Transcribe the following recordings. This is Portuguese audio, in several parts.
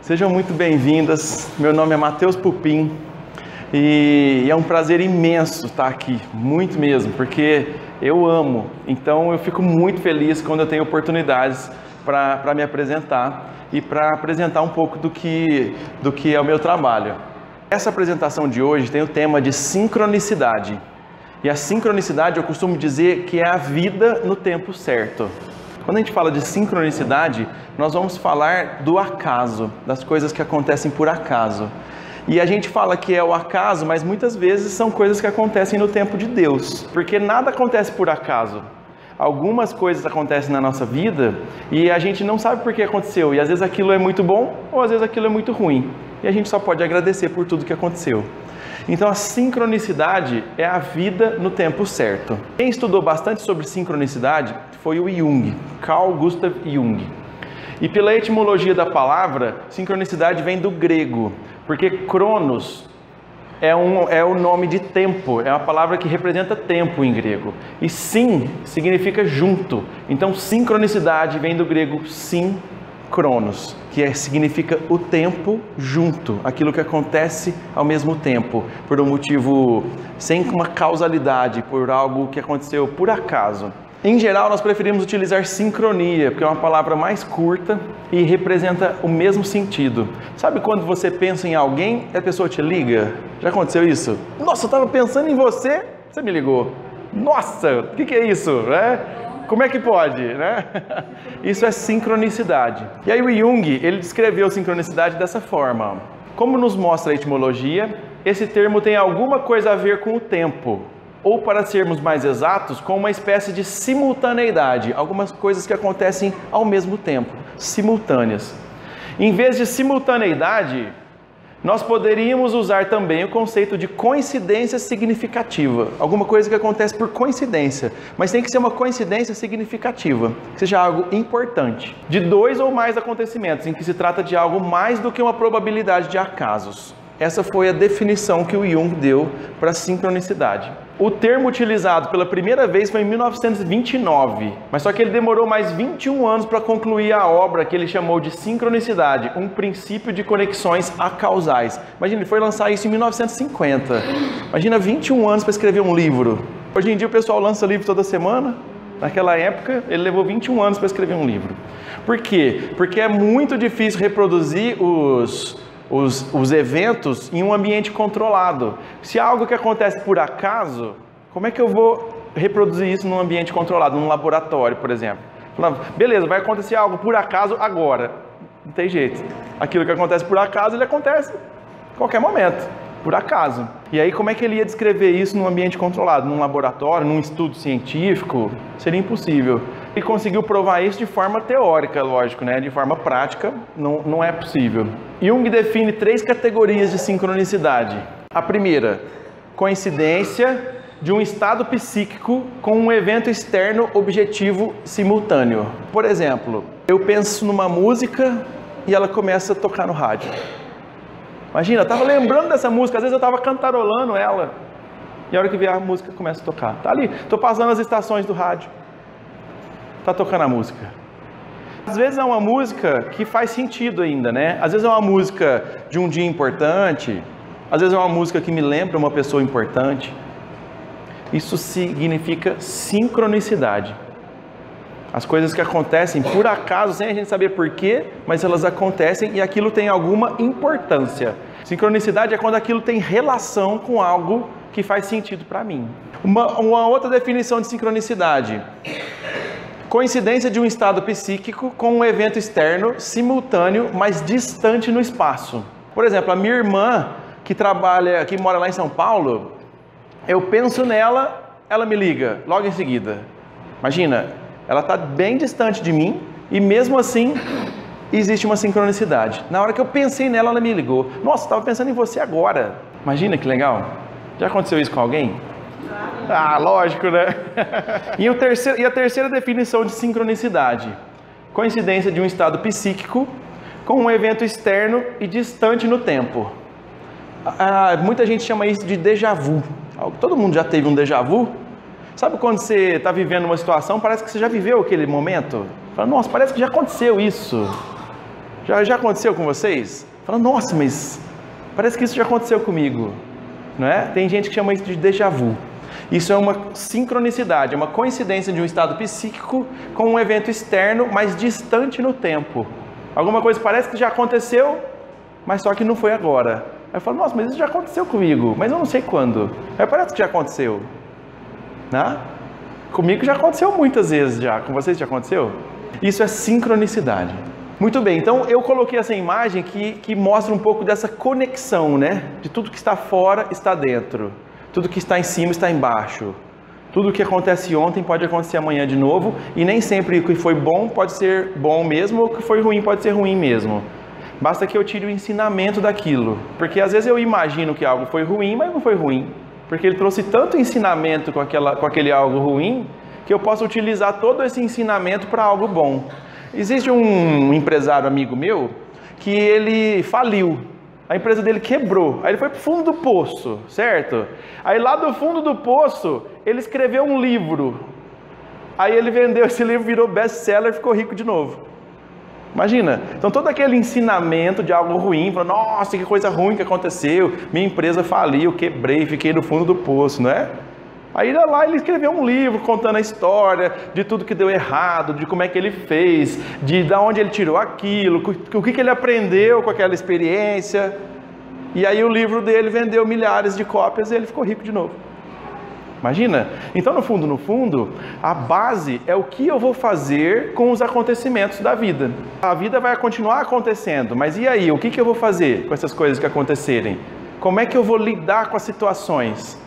Sejam muito bem-vindas. Meu nome é Matheus Pupim e é um prazer imenso estar aqui, muito mesmo, porque eu amo. Então eu fico muito feliz quando eu tenho oportunidades para me apresentar e para apresentar um pouco do que é o meu trabalho. Essa apresentação de hoje tem o tema de sincronicidade. E a sincronicidade eu costumo dizer que é a vida no tempo certo. Quando a gente fala de sincronicidade, nós vamos falar do acaso, das coisas que acontecem por acaso. E a gente fala que é o acaso, mas muitas vezes são coisas que acontecem no tempo de Deus, porque nada acontece por acaso. Algumas coisas acontecem na nossa vida e a gente não sabe por que aconteceu, e às vezes aquilo é muito bom ou às vezes aquilo é muito ruim. E a gente só pode agradecer por tudo que aconteceu. Então a sincronicidade é a vida no tempo certo. Quem estudou bastante sobre sincronicidade foi o Jung, Carl Gustav Jung. E pela etimologia da palavra, sincronicidade vem do grego, porque Cronos é o nome de tempo, é uma palavra que representa tempo em grego. E sim significa junto. Então sincronicidade vem do grego Cronos, que significa o tempo junto, aquilo que acontece ao mesmo tempo, por um motivo sem uma causalidade, por algo que aconteceu por acaso. Em geral, nós preferimos utilizar sincronia, porque é uma palavra mais curta e representa o mesmo sentido. Sabe quando você pensa em alguém e a pessoa te liga? Já aconteceu isso? Nossa, eu estava pensando em você, você me ligou. Nossa, o que é isso, né? Como é que pode, né? Isso é sincronicidade. E aí o Jung, ele descreveu sincronicidade dessa forma. Como nos mostra a etimologia, esse termo tem alguma coisa a ver com o tempo, ou para sermos mais exatos, com uma espécie de simultaneidade, algumas coisas que acontecem ao mesmo tempo, simultâneas. Em vez de simultaneidade, nós poderíamos usar também o conceito de coincidência significativa, alguma coisa que acontece por coincidência, mas tem que ser uma coincidência significativa, que seja algo importante, de dois ou mais acontecimentos, em que se trata de algo mais do que uma probabilidade de acasos. Essa foi a definição que o Jung deu para sincronicidade. O termo utilizado pela primeira vez foi em 1929, mas só que ele demorou mais 21 anos para concluir a obra que ele chamou de sincronicidade, um princípio de conexões acausais. Imagina, ele foi lançar isso em 1950. Imagina 21 anos para escrever um livro. Hoje em dia o pessoal lança livro toda semana. Naquela época ele levou 21 anos para escrever um livro. Por quê? Porque é muito difícil reproduzir os eventos em um ambiente controlado. Se algo que acontece por acaso, como é que eu vou reproduzir isso num ambiente controlado, num laboratório, por exemplo? Beleza, vai acontecer algo por acaso agora. Não tem jeito. Aquilo que acontece por acaso, ele acontece a qualquer momento, por acaso. E aí como é que ele ia descrever isso num ambiente controlado, num laboratório, num estudo científico? Seria impossível. Ele conseguiu provar isso de forma teórica, lógico, né? De forma prática, não é possível. Jung define 3 categorias de sincronicidade. A primeira, coincidência de um estado psíquico com um evento externo objetivo simultâneo. Por exemplo, eu penso numa música e ela começa a tocar no rádio. Imagina, eu estava lembrando dessa música, às vezes eu estava cantarolando ela, e a hora que vier a música começa a tocar. Tá ali, estou passando as estações do rádio. Tá tocando a música. Às vezes é uma música que faz sentido ainda, né? Às vezes é uma música de um dia importante, às vezes é uma música que me lembra uma pessoa importante. Isso significa sincronicidade. As coisas que acontecem por acaso, sem a gente saber porquê, mas elas acontecem e aquilo tem alguma importância. Sincronicidade é quando aquilo tem relação com algo que faz sentido para mim. Uma outra definição de sincronicidade: coincidência de um estado psíquico com um evento externo, simultâneo, mas distante no espaço. Por exemplo, a minha irmã, que mora lá em São Paulo, eu penso nela, ela me liga logo em seguida. Imagina, ela está bem distante de mim e mesmo assim existe uma sincronicidade. Na hora que eu pensei nela, ela me ligou. Nossa, estava pensando em você agora. Imagina que legal. Já aconteceu isso com alguém? Ah, lógico, né? E a terceira definição de sincronicidade: coincidência de um estado psíquico com um evento externo e distante no tempo. Muita gente chama isso de déjà vu. Todo mundo já teve um déjà vu? Sabe quando você está vivendo uma situação, parece que você já viveu aquele momento? Fala, nossa, parece que já aconteceu isso. Já aconteceu com vocês? Fala, nossa, mas parece que isso já aconteceu comigo, não é? Tem gente que chama isso de déjà vu. Isso é uma sincronicidade, é uma coincidência de um estado psíquico com um evento externo, mas distante no tempo. Alguma coisa parece que já aconteceu, mas só que não foi agora. Aí eu falo, nossa, mas isso já aconteceu comigo, mas eu não sei quando. Aí parece que já aconteceu, né? Comigo já aconteceu muitas vezes já. Com vocês já aconteceu? Isso é sincronicidade. Muito bem, então eu coloquei essa imagem que mostra um pouco dessa conexão, né? De tudo que está fora está dentro. Tudo que está em cima está embaixo. Tudo que acontece ontem pode acontecer amanhã de novo. E nem sempre o que foi bom pode ser bom mesmo, ou o que foi ruim pode ser ruim mesmo. Basta que eu tire o ensinamento daquilo. Porque às vezes eu imagino que algo foi ruim, mas não foi ruim. Porque ele trouxe tanto ensinamento com aquele algo ruim, que eu posso utilizar todo esse ensinamento para algo bom. Existe um empresário amigo meu, que ele faliu. A empresa dele quebrou, aí ele foi para o fundo do poço, certo? Aí lá do fundo do poço, ele escreveu um livro. Aí ele vendeu esse livro, virou best-seller e ficou rico de novo. Imagina, então todo aquele ensinamento de algo ruim, falou, nossa, que coisa ruim que aconteceu, minha empresa faliu, quebrei, fiquei no fundo do poço, não é? Aí lá ele escreveu um livro contando a história de tudo que deu errado, de como é que ele fez, de onde ele tirou aquilo, o que ele aprendeu com aquela experiência. E aí o livro dele vendeu milhares de cópias e ele ficou rico de novo. Imagina? Então no fundo, a base é o que eu vou fazer com os acontecimentos da vida. A vida vai continuar acontecendo, mas e aí? O que eu vou fazer com essas coisas que acontecerem? Como é que eu vou lidar com as situações?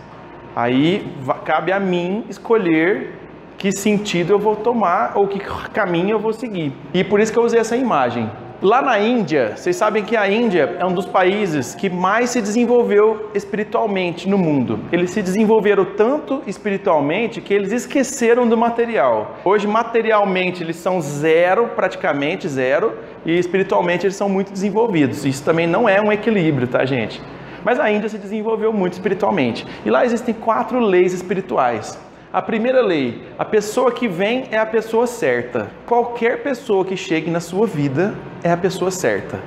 Aí cabe a mim escolher que sentido eu vou tomar ou que caminho eu vou seguir. E por isso que eu usei essa imagem. Lá na Índia, vocês sabem que a Índia é um dos países que mais se desenvolveu espiritualmente no mundo. Eles se desenvolveram tanto espiritualmente que eles esqueceram do material. Hoje, materialmente, eles são zero, praticamente zero, e espiritualmente eles são muito desenvolvidos. Isso também não é um equilíbrio, tá, gente? Mas a Índia se desenvolveu muito espiritualmente. E lá existem 4 leis espirituais. A primeira lei, a pessoa que vem é a pessoa certa. Qualquer pessoa que chegue na sua vida é a pessoa certa.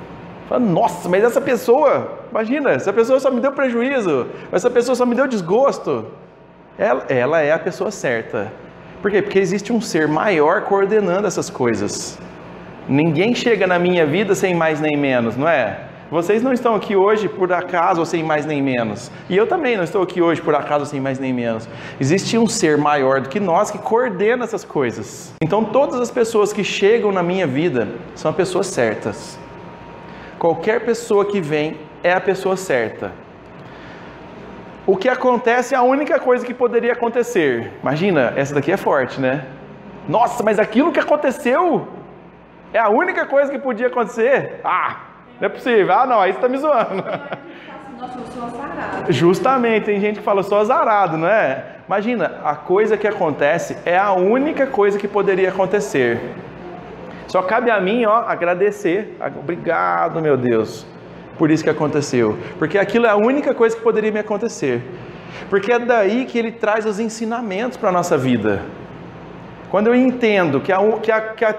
Fala, nossa, mas essa pessoa, imagina, essa pessoa só me deu prejuízo, essa pessoa só me deu desgosto. Ela é a pessoa certa. Por quê? Porque existe um ser maior coordenando essas coisas. Ninguém chega na minha vida sem mais nem menos, não é? Vocês não estão aqui hoje por acaso ou sem mais nem menos. E eu também não estou aqui hoje por acaso ou sem mais nem menos. Existe um ser maior do que nós que coordena essas coisas. Então todas as pessoas que chegam na minha vida são as pessoas certas. Qualquer pessoa que vem é a pessoa certa. O que acontece é a única coisa que poderia acontecer. Imagina, essa daqui é forte, né? Nossa, mas aquilo que aconteceu é a única coisa que podia acontecer? Não é possível. Não, aí você está me zoando. Nossa, eu sou azarado. Justamente, tem gente que fala, eu sou azarado, não é? Imagina, a coisa que acontece é a única coisa que poderia acontecer. Só cabe a mim, agradecer. Obrigado, meu Deus, por isso que aconteceu. Porque aquilo é a única coisa que poderia me acontecer. Porque é daí que ele traz os ensinamentos para a nossa vida. Quando eu entendo que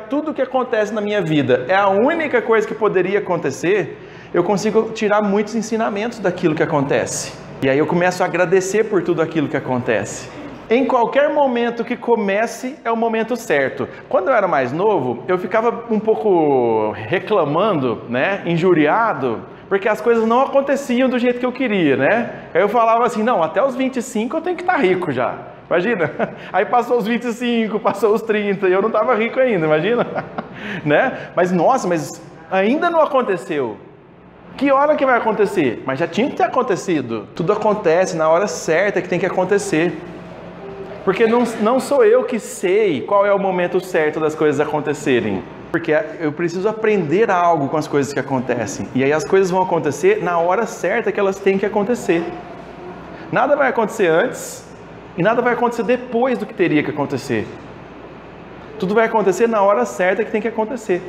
tudo que acontece na minha vida é a única coisa que poderia acontecer, eu consigo tirar muitos ensinamentos daquilo que acontece. E aí eu começo a agradecer por tudo aquilo que acontece. Em qualquer momento que comece, é o momento certo. Quando eu era mais novo, eu ficava um pouco reclamando, né, injuriado, porque as coisas não aconteciam do jeito que eu queria, né? Aí eu falava assim, não, até os 25 eu tenho que estar rico já. Imagina, aí passou os 25, passou os 30 e eu não estava rico ainda, imagina, né? Mas nossa, mas ainda não aconteceu. Que hora que vai acontecer? Mas já tinha que ter acontecido. Tudo acontece na hora certa que tem que acontecer. Porque não sou eu que sei qual é o momento certo das coisas acontecerem. Porque eu preciso aprender algo com as coisas que acontecem. E aí as coisas vão acontecer na hora certa que elas têm que acontecer. Nada vai acontecer antes. E nada vai acontecer depois do que teria que acontecer. Tudo vai acontecer na hora certa que tem que acontecer.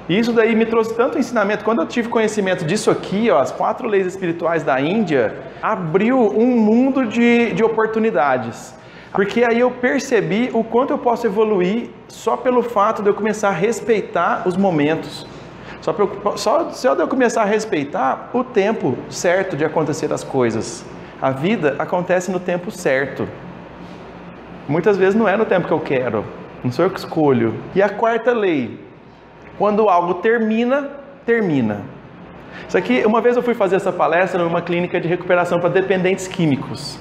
E isso daí me trouxe tanto ensinamento. Quando eu tive conhecimento disso aqui, as 4 leis espirituais da Índia, abriu um mundo de oportunidades. Porque aí eu percebi o quanto eu posso evoluir só pelo fato de eu começar a respeitar os momentos. Só de eu começar a respeitar o tempo certo de acontecer as coisas. A vida acontece no tempo certo. Muitas vezes não é no tempo que eu quero, não sou eu que escolho. E a quarta lei: quando algo termina, termina. Isso aqui, uma vez eu fui fazer essa palestra numa clínica de recuperação para dependentes químicos.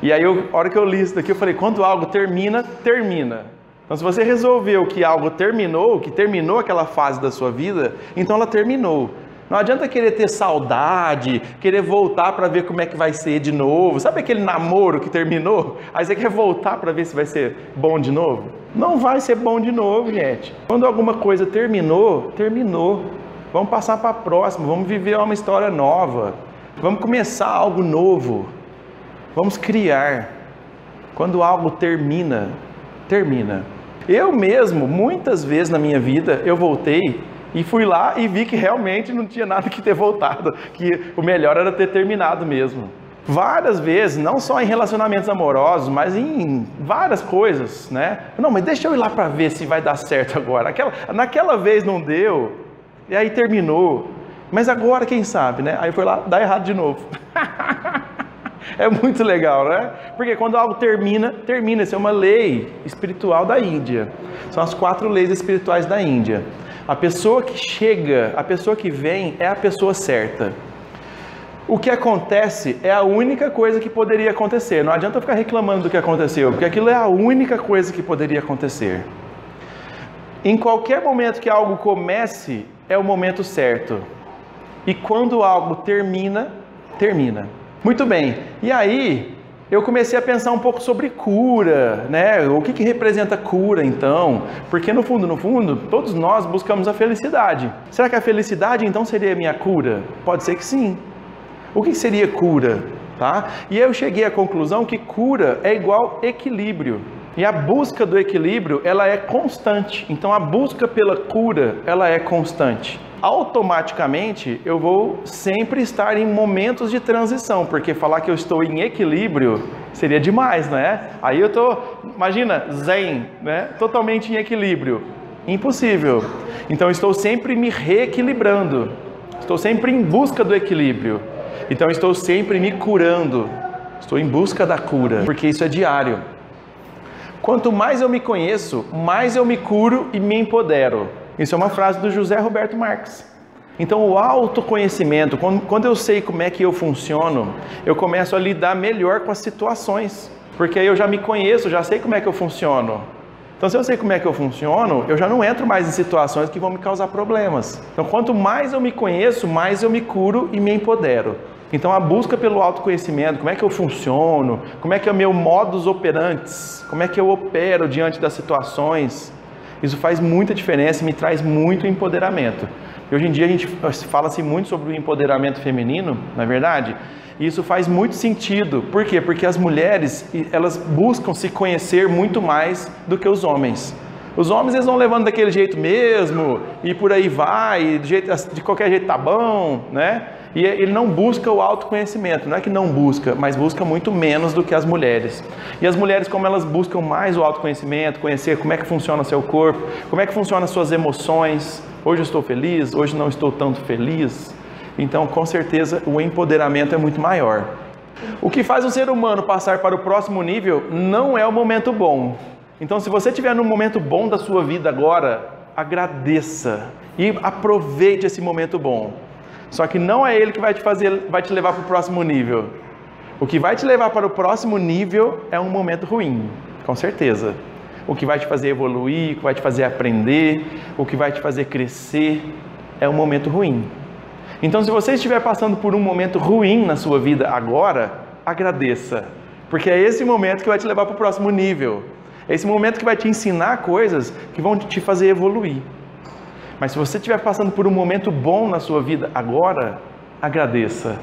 E aí, a hora que eu li isso daqui, eu falei, quando algo termina, termina. Então, se você resolveu que algo terminou, que terminou aquela fase da sua vida, então ela terminou. Não adianta querer ter saudade, querer voltar para ver como é que vai ser de novo. Sabe aquele namoro que terminou? Aí você quer voltar para ver se vai ser bom de novo? Não vai ser bom de novo, gente. Quando alguma coisa terminou, terminou. Vamos passar para a próxima, vamos viver uma história nova. Vamos começar algo novo. Vamos criar. Quando algo termina, termina. Eu mesmo, muitas vezes na minha vida, eu voltei e fui lá e vi que realmente não tinha nada que ter voltado, que o melhor era ter terminado mesmo. Várias vezes, não só em relacionamentos amorosos, mas em várias coisas, né? Não, mas deixa eu ir lá para ver se vai dar certo agora. Naquela vez não deu, e aí terminou. Mas agora, quem sabe, né? Aí foi lá, dá errado de novo. É muito legal, né? Porque quando algo termina, termina. Isso é uma lei espiritual da Índia. São as 4 leis espirituais da Índia. A pessoa que chega, a pessoa que vem, é a pessoa certa. O que acontece é a única coisa que poderia acontecer. Não adianta ficar reclamando do que aconteceu, porque aquilo é a única coisa que poderia acontecer. Em qualquer momento que algo comece, é o momento certo. E quando algo termina, termina. Muito bem, e aí eu comecei a pensar um pouco sobre cura, né? O que representa cura então? Porque no fundo, todos nós buscamos a felicidade. Será que a felicidade então seria a minha cura? Pode ser que sim. O que seria cura? Tá? E eu cheguei à conclusão que cura é igual equilíbrio. E a busca do equilíbrio, ela é constante. Então a busca pela cura, ela é constante. Automaticamente eu vou sempre estar em momentos de transição, porque falar que eu estou em equilíbrio seria demais, né? Aí eu tô, imagina, zen, né? Totalmente em equilíbrio. Impossível. Então eu estou sempre me reequilibrando. Estou sempre em busca do equilíbrio. Então eu estou sempre me curando. Estou em busca da cura, porque isso é diário. Quanto mais eu me conheço, mais eu me curo e me empodero. Isso é uma frase do José Roberto Marques. Então o autoconhecimento, quando eu sei como é que eu funciono, eu começo a lidar melhor com as situações. Porque aí eu já me conheço, já sei como é que eu funciono. Então se eu sei como é que eu funciono, eu já não entro mais em situações que vão me causar problemas. Então quanto mais eu me conheço, mais eu me curo e me empodero. Então a busca pelo autoconhecimento, como é que eu funciono, como é que é o meu modus operandi, como é que eu opero diante das situações, isso faz muita diferença e me traz muito empoderamento. E hoje em dia a gente fala-se muito sobre o empoderamento feminino, não é verdade? E isso faz muito sentido. Por quê? Porque as mulheres, elas buscam se conhecer muito mais do que os homens. Os homens, eles vão levando daquele jeito mesmo, e por aí vai, de qualquer jeito tá bom, né? E ele não busca o autoconhecimento, não é que não busca, mas busca muito menos do que as mulheres. E as mulheres, como elas buscam mais o autoconhecimento, conhecer como é que funciona o seu corpo, como é que funcionam as suas emoções, hoje eu estou feliz, hoje não estou tanto feliz, então com certeza o empoderamento é muito maior. O que faz o ser humano passar para o próximo nível não é o momento bom. Então se você estiver num momento bom da sua vida agora, agradeça e aproveite esse momento bom. Só que não é ele que vai te levar para o próximo nível. O que vai te levar para o próximo nível é um momento ruim, com certeza. O que vai te fazer evoluir, o que vai te fazer aprender, o que vai te fazer crescer é um momento ruim. Então, se você estiver passando por um momento ruim na sua vida agora, agradeça. Porque é esse momento que vai te levar para o próximo nível. É esse momento que vai te ensinar coisas que vão te fazer evoluir. Mas se você estiver passando por um momento bom na sua vida agora, agradeça.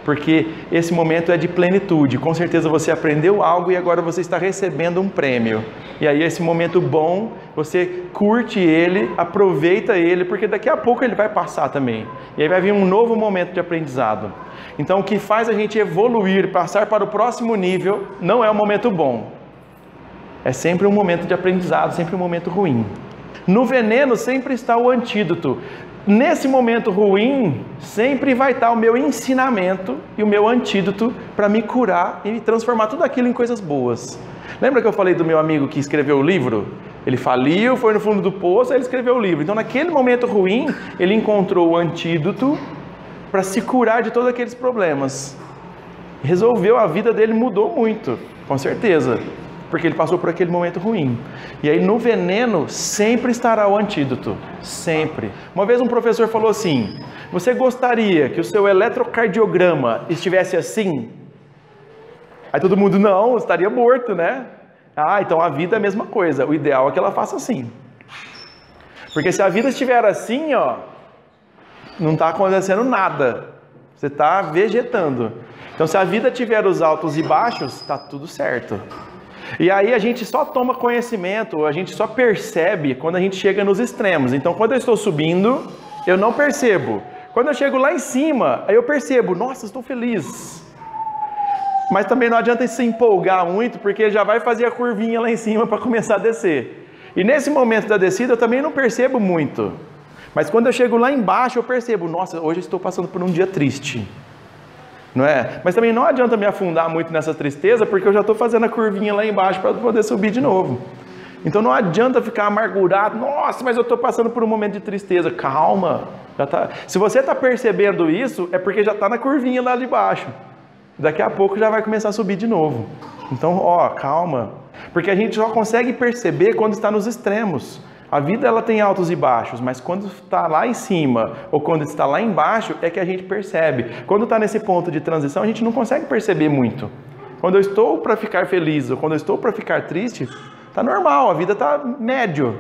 Porque esse momento é de plenitude. Com certeza você aprendeu algo e agora você está recebendo um prêmio. E aí esse momento bom, você curte ele, aproveita ele, porque daqui a pouco ele vai passar também. E aí vai vir um novo momento de aprendizado. Então o que faz a gente evoluir, passar para o próximo nível, não é um momento bom. É sempre um momento de aprendizado, sempre um momento ruim. No veneno sempre está o antídoto. nesse momento ruim, sempre vai estar o meu ensinamento e o meu antídoto para me curar e transformar tudo aquilo em coisas boas. Lembra que eu falei do meu amigo que escreveu o livro? Ele faliu, foi no fundo do poço, aí ele escreveu o livro. Então, naquele momento ruim, ele encontrou o antídoto para se curar de todos aqueles problemas. Resolveu, a vida dele mudou muito, com certeza, porque ele passou por aquele momento ruim. E aí no veneno sempre estará o antídoto, sempre. Uma vez um professor falou assim: você gostaria que o seu eletrocardiograma estivesse assim? Aí todo mundo, não, estaria morto, né? Ah, então a vida é a mesma coisa, o ideal é que ela faça assim. Porque se a vida estiver assim, ó, não está acontecendo nada, você está vegetando. Então se a vida tiver os altos e baixos, está tudo certo. E aí a gente só toma conhecimento, a gente só percebe quando a gente chega nos extremos. Então quando eu estou subindo, eu não percebo. Quando eu chego lá em cima, aí eu percebo, nossa, estou feliz. Mas também não adianta se empolgar muito, porque já vai fazer a curvinha lá em cima para começar a descer. E nesse momento da descida eu também não percebo muito. Mas quando eu chego lá embaixo eu percebo, nossa, hoje eu estou passando por um dia triste. Não é? Mas também não adianta me afundar muito nessa tristeza, porque eu já estou fazendo a curvinha lá embaixo para poder subir de novo. Então não adianta ficar amargurado, nossa, mas eu estou passando por um momento de tristeza. Calma. Já tá... Se você está percebendo isso, é porque já está na curvinha lá de baixo. Daqui a pouco já vai começar a subir de novo. Então, ó, calma. Porque a gente só consegue perceber quando está nos extremos. A vida ela tem altos e baixos, mas quando está lá em cima ou quando está lá embaixo é que a gente percebe. Quando está nesse ponto de transição, a gente não consegue perceber muito. Quando eu estou para ficar feliz ou quando eu estou para ficar triste, está normal, a vida está médio.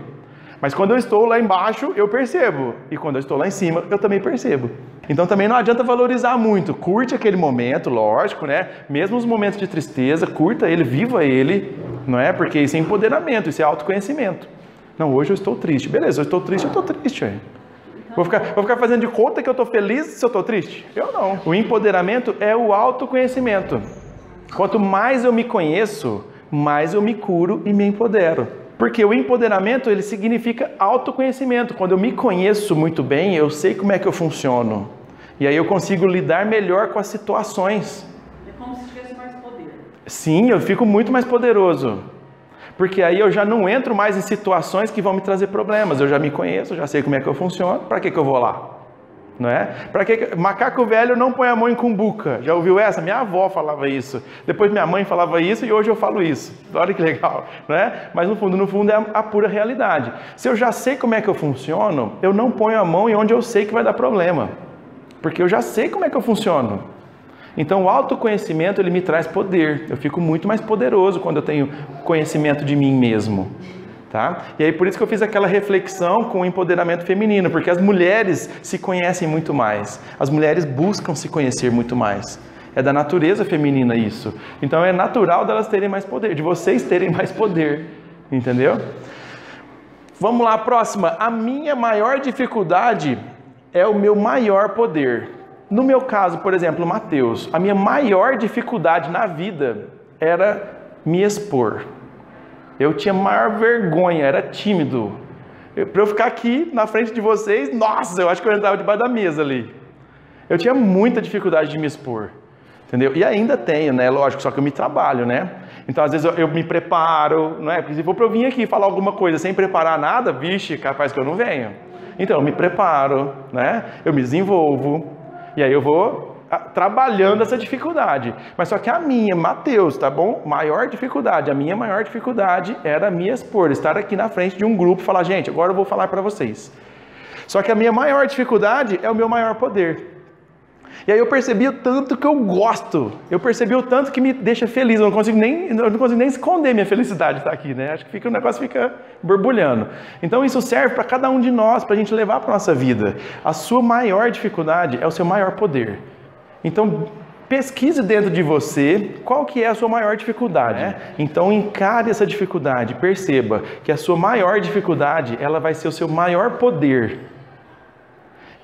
Mas quando eu estou lá embaixo, eu percebo. E quando eu estou lá em cima, eu também percebo. Então também não adianta valorizar muito. Curte aquele momento, lógico, né? Mesmo os momentos de tristeza, curta ele, viva ele, não é? Porque isso é empoderamento, isso é autoconhecimento. Não, hoje eu estou triste. Beleza, eu estou triste. Hein? Vou ficar fazendo de conta que eu estou feliz se eu estou triste? Eu não. O empoderamento é o autoconhecimento. Quanto mais eu me conheço, mais eu me curo e me empodero. Porque o empoderamento, ele significa autoconhecimento. Quando eu me conheço muito bem, eu sei como é que eu funciono. E aí eu consigo lidar melhor com as situações. É como se tivesse mais poder. Sim, eu fico muito mais poderoso. Porque aí eu já não entro mais em situações que vão me trazer problemas. Eu já me conheço, já sei como é que eu funciono. Para que eu vou lá? Não é? Para que macaco velho não põe a mão em cumbuca? Já ouviu essa? Minha avó falava isso. Depois minha mãe falava isso e hoje eu falo isso. Olha que legal, não é? Mas no fundo é a pura realidade. Se eu já sei como é que eu funciono, eu não ponho a mão em onde eu sei que vai dar problema. Porque eu já sei como é que eu funciono. Então o autoconhecimento ele me traz poder. Eu fico muito mais poderoso quando eu tenho conhecimento de mim mesmo. Tá? E aí por isso que eu fiz aquela reflexão com o empoderamento feminino, porque as mulheres se conhecem muito mais, as mulheres buscam se conhecer muito mais, é da natureza feminina isso, então é natural delas terem mais poder, de vocês terem mais poder, entendeu? Vamos lá, próxima, a minha maior dificuldade é o meu maior poder. No meu caso, por exemplo, Mateus, a minha maior dificuldade na vida era me expor. Eu tinha maior vergonha, era tímido. Para eu ficar aqui na frente de vocês, nossa, eu acho que eu entrava debaixo da mesa ali. Eu tinha muita dificuldade de me expor, entendeu? E ainda tenho, né? Lógico, só que eu me trabalho, né? Então, às vezes eu me preparo, não é? Porque se for para eu vir aqui falar alguma coisa sem preparar nada, vixe, capaz que eu não venho. Então, eu me preparo, né? Eu me desenvolvo, e aí eu vou trabalhando essa dificuldade. Mas só que a minha, Mateus, tá bom? A minha maior dificuldade era me expor, estar aqui na frente de um grupo e falar, gente, agora eu vou falar para vocês. Só que a minha maior dificuldade é o meu maior poder. E aí eu percebi o tanto que eu gosto, eu percebi o tanto que me deixa feliz, eu não consigo nem esconder minha felicidade de estar aqui, né? Acho que o negócio fica borbulhando. Então isso serve para cada um de nós, para a gente levar para a nossa vida. A sua maior dificuldade é o seu maior poder. Então, pesquise dentro de você qual que é a sua maior dificuldade. Né? Então, encare essa dificuldade, perceba que a sua maior dificuldade, ela vai ser o seu maior poder.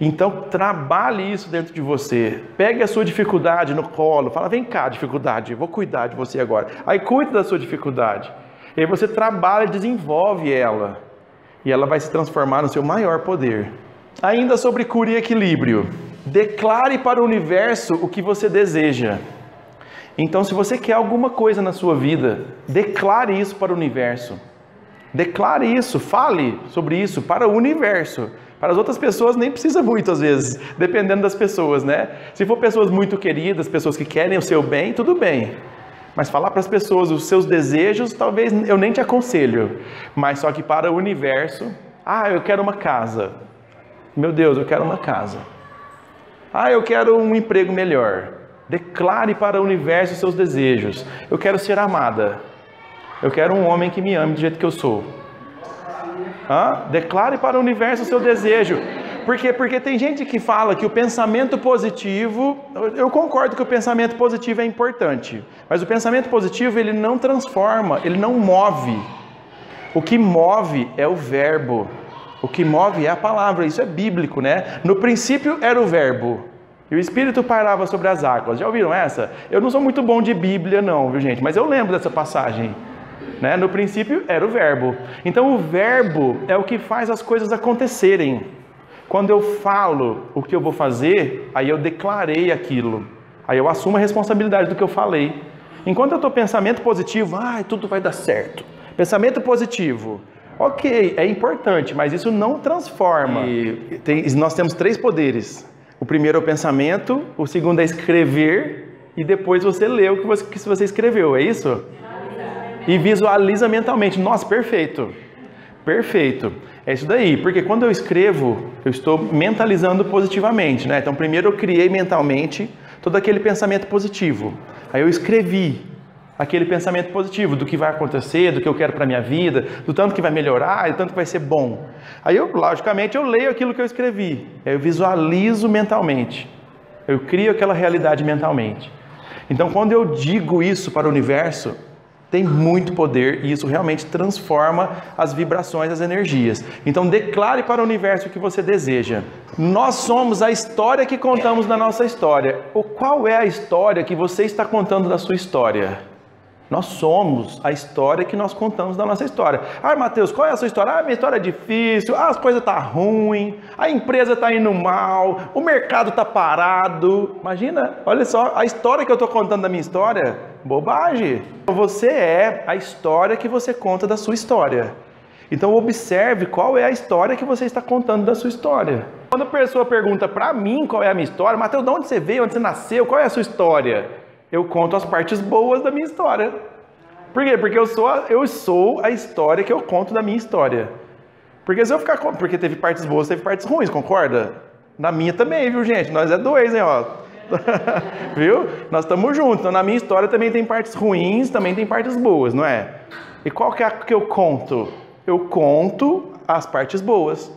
Então, trabalhe isso dentro de você. Pegue a sua dificuldade no colo, fala, vem cá, dificuldade, eu vou cuidar de você agora. Aí, cuide da sua dificuldade. E aí você trabalha, desenvolve ela. E ela vai se transformar no seu maior poder. Ainda sobre cura e equilíbrio. Declare para o universo o que você deseja. Então, se você quer alguma coisa na sua vida, declare isso para o universo. Declare isso, fale sobre isso para o universo. Para as outras pessoas nem precisa muito, às vezes, dependendo das pessoas, né? Se for pessoas muito queridas, pessoas que querem o seu bem, tudo bem. Mas falar para as pessoas os seus desejos, talvez eu nem te aconselho. Mas só que para o universo, eu quero uma casa. Meu Deus, eu quero uma casa. Eu quero um emprego melhor. Declare para o universo os seus desejos. Eu quero ser amada. Eu quero um homem que me ame do jeito que eu sou. Declare para o universo o seu desejo. Por quê? Porque tem gente que fala que o pensamento positivo... Eu concordo que o pensamento positivo é importante. Mas o pensamento positivo, ele não transforma, ele não move. O que move é o verbo. O que move é a palavra. Isso é bíblico, né? No princípio era o verbo. E o Espírito pairava sobre as águas. Já ouviram essa? Eu não sou muito bom de Bíblia não, viu gente? Mas eu lembro dessa passagem. Né? No princípio era o verbo. Então o verbo é o que faz as coisas acontecerem. Quando eu falo o que eu vou fazer, aí eu declarei aquilo. Aí eu assumo a responsabilidade do que eu falei. Enquanto eu estou pensamento positivo, tudo vai dar certo. Pensamento positivo. Ok, é importante, mas isso não transforma. Nós temos 3 poderes. O primeiro é o pensamento, o segundo é escrever, e depois você lê o que você escreveu, é isso? E visualiza mentalmente. Nossa, perfeito. Perfeito. É isso daí, porque quando eu escrevo, eu estou mentalizando positivamente, né? Então, primeiro eu criei mentalmente todo aquele pensamento positivo. Aí eu escrevi aquele pensamento positivo do que vai acontecer, do que eu quero para minha vida, do tanto que vai melhorar, do tanto que vai ser bom. Aí logicamente, eu leio aquilo que eu escrevi. Aí eu visualizo mentalmente. Eu crio aquela realidade mentalmente. Então, quando eu digo isso para o universo, tem muito poder e isso realmente transforma as vibrações, as energias. Então declare para o universo o que você deseja. Nós somos a história que contamos da nossa história. Qual é a história que você está contando da sua história? Nós somos a história que nós contamos da nossa história. Mateus, qual é a sua história? Minha história é difícil, as coisas estão ruins, a empresa está indo mal, o mercado está parado. Imagina, olha só, a história que eu estou contando da minha história, bobagem. Você é a história que você conta da sua história. Então observe qual é a história que você está contando da sua história. Quando a pessoa pergunta para mim qual é a minha história, Mateus, de onde você veio, onde você nasceu, qual é a sua história? Eu conto as partes boas da minha história. Por quê? Porque eu sou a história que eu conto da minha história. Porque se eu ficar... Porque teve partes boas, teve partes ruins, concorda? Na minha também, viu, gente? Nós é 2, hein, ó. Viu? Nós estamos juntos. Então, na minha história também tem partes ruins, também tem partes boas, não é? E qual que é a que eu conto? Eu conto as partes boas.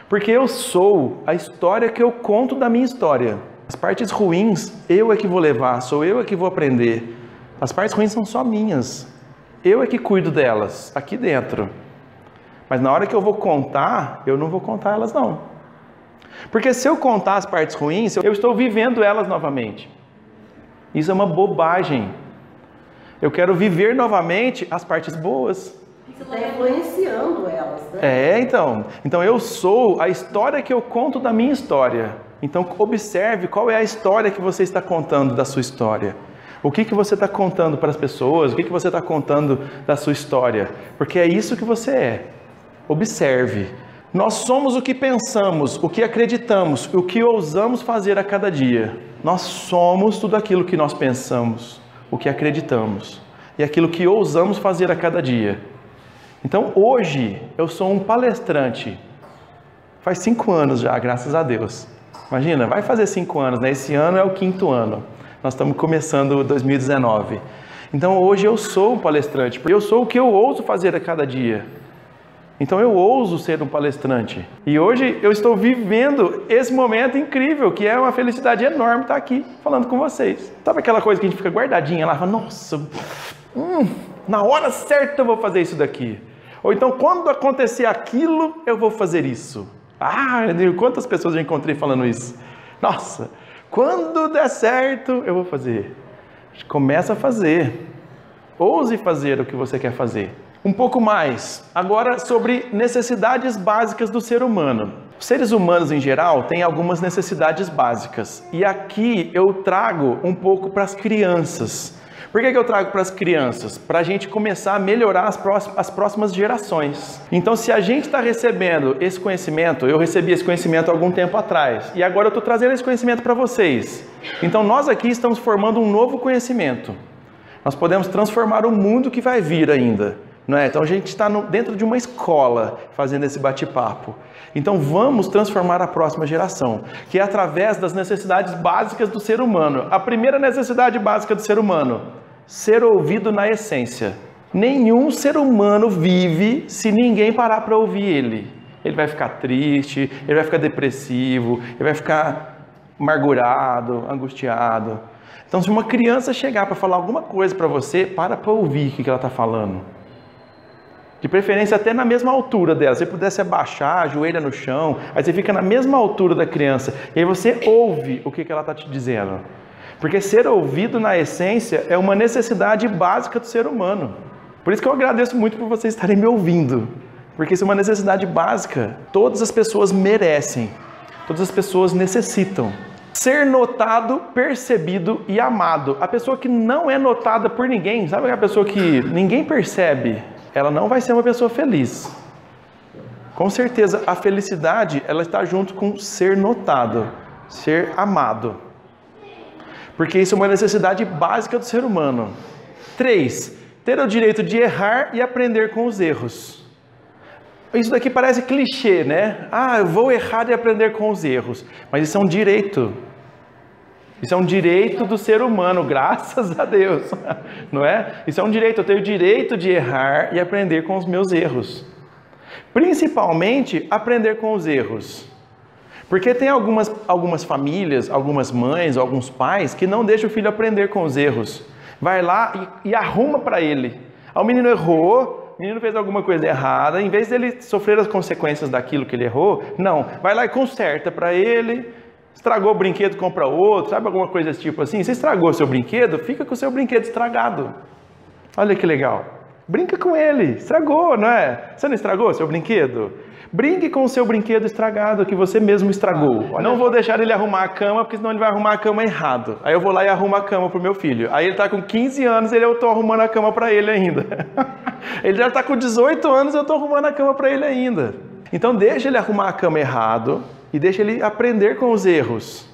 Porque eu sou a história que eu conto da minha história. As partes ruins, eu é que vou levar, sou eu é que vou aprender. As partes ruins são só minhas. Eu é que cuido delas, aqui dentro. Mas na hora que eu vou contar, eu não vou contar elas não. Porque se eu contar as partes ruins, eu estou vivendo elas novamente. Isso é uma bobagem. Eu quero viver novamente as partes boas. Você está influenciando elas, né? Então eu sou a história que eu conto da minha história. Então observe qual é a história que você está contando da sua história. O que você está contando para as pessoas, o que você está contando da sua história. Porque é isso que você é. Observe. Nós somos o que pensamos, o que acreditamos, o que ousamos fazer a cada dia. Nós somos tudo aquilo que nós pensamos, o que acreditamos e aquilo que ousamos fazer a cada dia. Então hoje eu sou um palestrante. Faz 5 anos já, graças a Deus. Imagina, vai fazer 5 anos, né? Esse ano é o 5º ano. Nós estamos começando 2019. Então hoje eu sou um palestrante, porque eu sou o que eu ouso fazer a cada dia. Então eu ouso ser um palestrante. E hoje eu estou vivendo esse momento incrível, que é uma felicidade enorme estar aqui falando com vocês. Sabe aquela coisa que a gente fica guardadinha lá, fala, nossa, na hora certa eu vou fazer isso daqui. Ou então quando acontecer aquilo, eu vou fazer isso. Quantas pessoas eu encontrei falando isso? Nossa, quando der certo, eu vou fazer. Começa a fazer. Ouse fazer o que você quer fazer. Um pouco mais, agora sobre necessidades básicas do ser humano. Os seres humanos em geral têm algumas necessidades básicas e aqui eu trago um pouco para as crianças. Por que eu trago para as crianças? Para a gente começar a melhorar as próximas gerações. Então, se a gente está recebendo esse conhecimento, eu recebi esse conhecimento há algum tempo atrás e agora eu estou trazendo esse conhecimento para vocês. Então, nós aqui estamos formando um novo conhecimento. Nós podemos transformar o mundo que vai vir ainda. Não é? Então a gente está dentro de uma escola fazendo esse bate-papo. Então vamos transformar a próxima geração, que é através das necessidades básicas do ser humano. A primeira necessidade básica do ser humano, ser ouvido na essência. Nenhum ser humano vive se ninguém parar para ouvir ele. Ele vai ficar triste, ele vai ficar depressivo, ele vai ficar amargurado, angustiado. Então se uma criança chegar para falar alguma coisa para você, para ouvir o que ela está falando. De preferência até na mesma altura dela. Se você pudesse abaixar, ajoelha no chão, aí você fica na mesma altura da criança. E aí você ouve o que ela está te dizendo. Porque ser ouvido na essência é uma necessidade básica do ser humano. Por isso que eu agradeço muito por vocês estarem me ouvindo. Porque isso é uma necessidade básica. Todas as pessoas merecem. Todas as pessoas necessitam. Ser notado, percebido e amado. A pessoa que não é notada por ninguém, sabe aquela pessoa que ninguém percebe? Ela não vai ser uma pessoa feliz. Com certeza, a felicidade, ela está junto com ser notado, ser amado. Porque isso é uma necessidade básica do ser humano. 3. Ter o direito de errar e aprender com os erros. Isso daqui parece clichê, né? Ah, eu vou errar e aprender com os erros. Mas isso é um direito. Isso é um direito do ser humano, graças a Deus, não é? Isso é um direito, eu tenho o direito de errar e aprender com os meus erros. Principalmente, aprender com os erros. Porque tem algumas famílias, algumas mães, alguns pais que não deixam o filho aprender com os erros. Vai lá e arruma para ele. O menino errou, o menino fez alguma coisa errada, em vez dele sofrer as consequências daquilo que ele errou, não, vai lá e conserta para ele. Estragou o brinquedo, compra outro, sabe alguma coisa desse tipo assim? Você estragou o seu brinquedo, fica com o seu brinquedo estragado. Olha que legal. Brinca com ele, estragou, não é? Você não estragou o seu brinquedo? Brinque com o seu brinquedo estragado que você mesmo estragou. Não vou deixar ele arrumar a cama, porque senão ele vai arrumar a cama errado. Aí eu vou lá e arrumo a cama pro meu filho. Aí ele tá com 15 anos e eu tô arrumando a cama para ele ainda. Ele já tá com 18 anos e eu tô arrumando a cama para ele ainda. Então deixa ele arrumar a cama errado. E deixa ele aprender com os erros.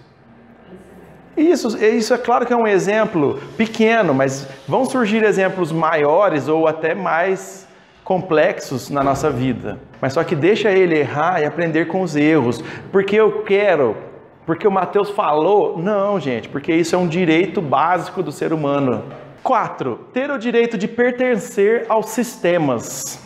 Isso é claro que é um exemplo pequeno, mas vão surgir exemplos maiores ou até mais complexos na nossa vida. Mas só que deixa ele errar e aprender com os erros. Porque eu quero, porque o Mateus falou. Não, gente, porque isso é um direito básico do ser humano. 4. Ter o direito de pertencer aos sistemas.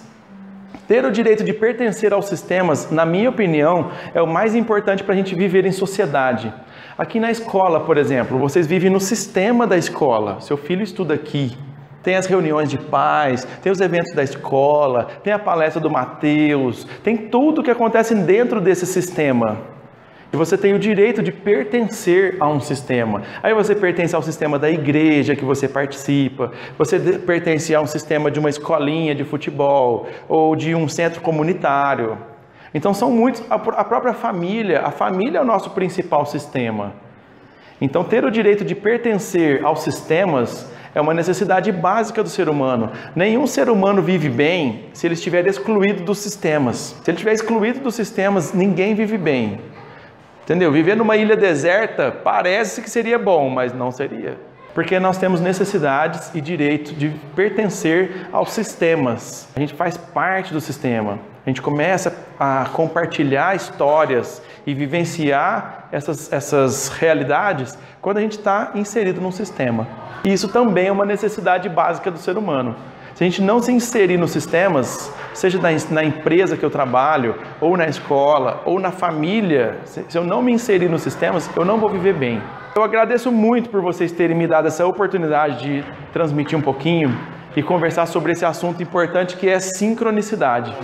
Ter o direito de pertencer aos sistemas, na minha opinião, é o mais importante para a gente viver em sociedade. Aqui na escola, por exemplo, vocês vivem no sistema da escola. Seu filho estuda aqui. Tem as reuniões de pais, tem os eventos da escola, tem a palestra do Mateus, tem tudo que acontece dentro desse sistema. E você tem o direito de pertencer a um sistema. Aí você pertence ao sistema da igreja que você participa, você pertence a um sistema de uma escolinha de futebol ou de um centro comunitário. Então são muitos, a própria família, a família é o nosso principal sistema. Então ter o direito de pertencer aos sistemas é uma necessidade básica do ser humano. Nenhum ser humano vive bem se ele estiver excluído dos sistemas. Se ele estiver excluído dos sistemas, ninguém vive bem. Entendeu? Viver numa ilha deserta parece que seria bom, mas não seria. Porque nós temos necessidades e direito de pertencer aos sistemas. A gente faz parte do sistema. A gente começa a compartilhar histórias e vivenciar essas realidades quando a gente está inserido num sistema. E isso também é uma necessidade básica do ser humano. Se a gente não se inserir nos sistemas, seja na empresa que eu trabalho, ou na escola, ou na família, se eu não me inserir nos sistemas, eu não vou viver bem. Eu agradeço muito por vocês terem me dado essa oportunidade de transmitir um pouquinho e conversar sobre esse assunto importante que é sincronicidade.